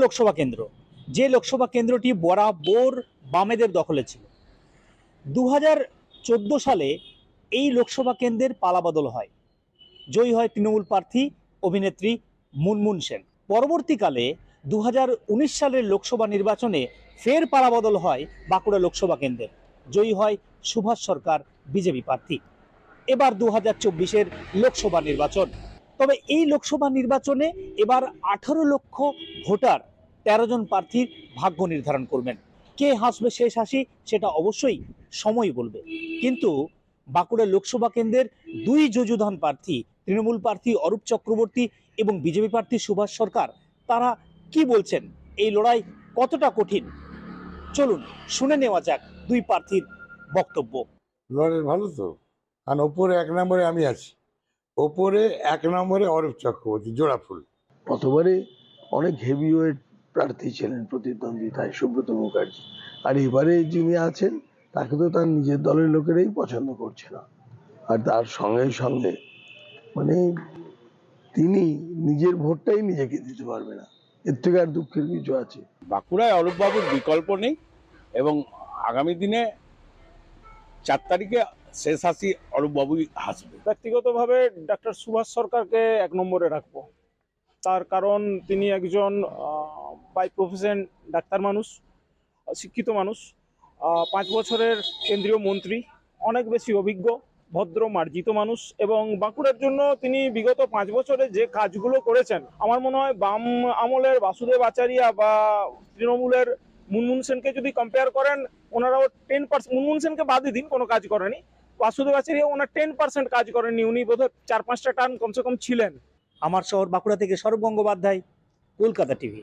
লোকসভা কেন্দ্র, যে লোকসভা কেন্দ্রটি বরাবর বামেদের দখলে ছিল। 2014 সালে এই লোকসভা কেন্দ্রের পালাবদল হয়, জয়ী হয় তৃণমূল প্রার্থী অভিনেত্রী মুনমুন সেন। পরবর্তীকালে 2019 সালের লোকসভা নির্বাচনে ফের পালাবদল হয় বাঁকুড়া লোকসভা কেন্দ্রের, জয়ী হয় সুভাষ সরকার বিজেপি প্রার্থী। এবার 2024-এর লোকসভা নির্বাচন। তবে এই লোকসভা নির্বাচনে এবার 18 লক্ষ ভোটার 13 জন প্রার্থীর ভাগ্য নির্ধারণ করবেন। কে হাসবে শেষ হাসি সেটা অবশ্যই সময় বলবে। কিন্তু বাঁকুড়া লোকসভা কেন্দ্রের দুই যুযুধান প্রার্থী, তৃণমূল প্রার্থী অরূপ চক্রবর্তী এবং বিজেপি প্রার্থী সুভাষ সরকার, তারা কি বলছেন, এই লড়াই কতটা কঠিন, চলুন শুনে নেওয়া যাক দুই প্রার্থীর বক্তব্য। লড়াই ভালো তো, কারণ ওপরে 1 নম্বরে আমি আছি, ওপরে 1 নম্বরে অরূপ চক্রবর্তী, জোড়া ফুল। প্রথমবারে অনেক হেভিওয়েট প্রার্থী ছিলেন প্রতিদ্বন্দ্বিতায় সুব্রত মুখার্জি, আর এবারে যিনি আছেন তাকে তো তার নিজের দলের লোকেরাই পছন্দ করছে না। আর তার সঙ্গে সঙ্গে মানে তিনি নিজের ভোটটাই নিজেকে দিতে পারবে না, এর থেকে আর দুঃখের কিছু আছে? বাঁকুড়ায় অরূপবাবুর বিকল্প নেই এবং আগামী দিনে 4 তারিখে শেষ হাসি অরূপবাবুই হাসবে। ব্যক্তিগতভাবে ডাক্তার সুভাষ সরকারকে 1 নম্বরে রাখবো। তার কারণ তিনি একজন বাই প্রফেশন ডাক্তার মানুষ, শিক্ষিত মানুষ, 5 বছরের কেন্দ্রীয় মন্ত্রী, অনেক বেশি অভিজ্ঞ, ভদ্র মার্জিত মানুষ, এবং বাঁকুড়ার জন্য তিনি বিগত 5 বছরে যে কাজগুলো করেছেন, আমার মনে হয় বাম আমলের বাসুদেব আচারিয়া বা তৃণমূলের মুনমুন সেনকে যদি কম্পেয়ার করেন, ওনারাও 10%, মুনমুন সেনকে বাদই দিন, কোনো কাজ করেনি, বাসুদেব আচারিয়া ওনার 10% কাজ করেননি, উনি বোধহয় 4-5টা টার্ম কমসে কম ছিলেন। আমার শহর বাঁকুড়া থেকে সৌরভ গঙ্গোপাধ্যায়, কলকাতা টিভি।